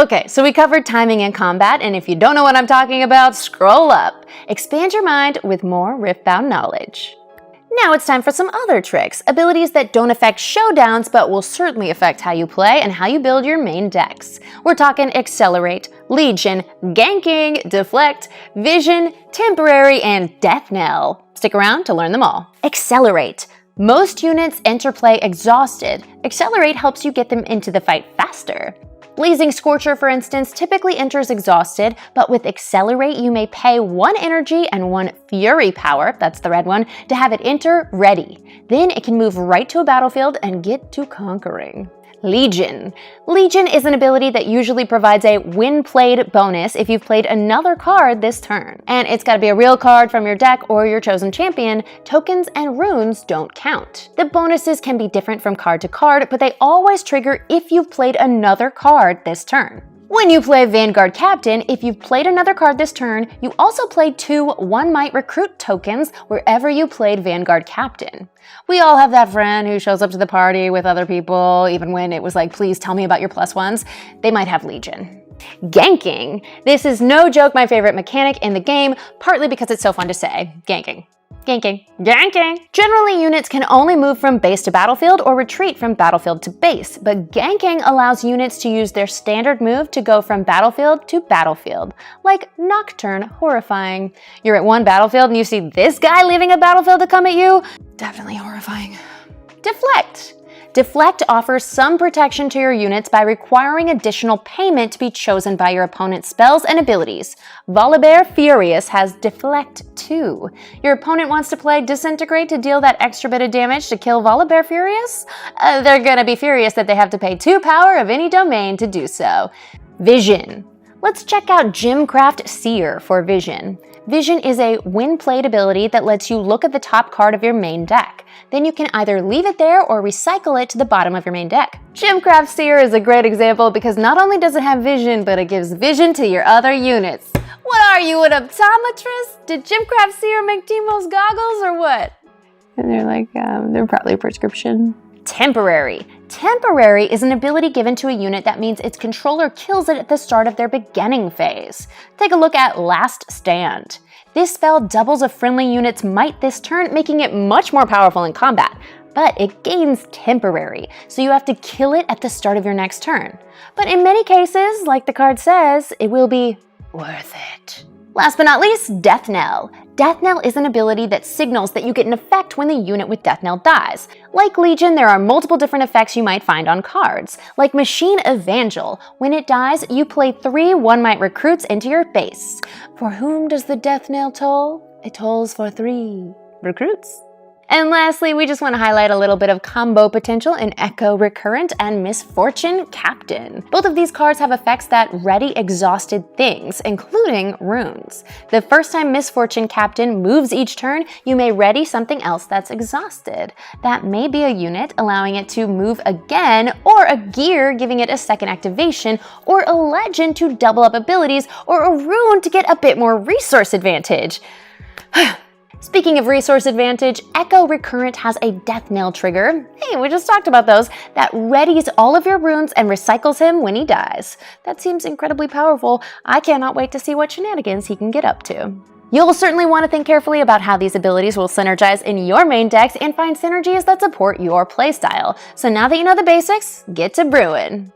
Okay, so we covered timing and combat, and if you don't know what I'm talking about, scroll up. Expand your mind with more RIFTBOUND knowledge. Now it's time for some other tricks, abilities that don't affect showdowns but will certainly affect how you play and how you build your main decks. We're talking Accelerate, Legion, Ganking, Deflect, Vision, Temporary, and Death Knell. Stick around to learn them all. Accelerate. Most units enter play exhausted. Accelerate helps you get them into the fight faster. Blazing Scorcher, for instance, typically enters exhausted, but with Accelerate, you may pay 1 energy and 1 Fury power, that's the red one, to have it enter ready. Then it can move right to a battlefield and get to conquering. Legion. Legion is an ability that usually provides a when played bonus if you've played another card this turn. And it's gotta be a real card from your deck or your chosen champion. Tokens and runes don't count. The bonuses can be different from card to card, but they always trigger if you've played another card this turn. When you play Vanguard Captain, if you've played another card this turn, you also played 2 One Might Recruit tokens wherever you played Vanguard Captain. We all have that friend who shows up to the party with other people, even when it was like, please tell me about your +1s. They might have Legion. Ganking. This is no joke my favorite mechanic in the game, partly because it's so fun to say. Ganking. Ganking. Ganking! Generally, units can only move from base to battlefield or retreat from battlefield to base, but ganking allows units to use their standard move to go from battlefield to battlefield, like Nocturne Horrifying. You're at one battlefield and you see this guy leaving a battlefield to come at you? Definitely horrifying. Deflect. Deflect offers some protection to your units by requiring additional payment to be chosen by your opponent's spells and abilities. Volibear Furious has Deflect too. Your opponent wants to play Disintegrate to deal that extra bit of damage to kill Volibear Furious? They're gonna be furious that they have to pay 2 power of any domain to do so. Vision. Let's check out Gemcraft Seer for Vision. Vision is a when-played ability that lets you look at the top card of your main deck. Then you can either leave it there or recycle it to the bottom of your main deck. Gemcraft Seer is a great example because not only does it have vision, but it gives vision to your other units. What are you, an optometrist? Did Gemcraft Seer make Timo's goggles or what? And they're like, they're probably a prescription. Temporary. Temporary is an ability given to a unit that means its controller kills it at the start of their beginning phase. Take a look at Last Stand. This spell doubles a friendly unit's might this turn, making it much more powerful in combat, but it gains temporary, so you have to kill it at the start of your next turn. But in many cases, like the card says, it will be worth it. Last but not least, Death Knell. Death Knell is an ability that signals that you get an effect when the unit with Death Knell dies. Like Legion, there are multiple different effects you might find on cards. Like Machine Evangel, when it dies, you play 3 One Might Recruits into your base. For whom does the Death Knell toll? It tolls for 3 recruits. And lastly, we just want to highlight a little bit of combo potential in Echo Recurrent and Misfortune Captain. Both of these cards have effects that ready exhausted things, including runes. The first time Misfortune Captain moves each turn, you may ready something else that's exhausted. That may be a unit, allowing it to move again, or a gear, giving it a second activation, or a legend to double up abilities, or a rune to get a bit more resource advantage. Speaking of resource advantage, Echo Recurrent has a Death Knell trigger, hey, we just talked about those, that readies all of your runes and recycles him when he dies. That seems incredibly powerful. I cannot wait to see what shenanigans he can get up to. You'll certainly want to think carefully about how these abilities will synergize in your main decks and find synergies that support your playstyle. So now that you know the basics, get to brewing.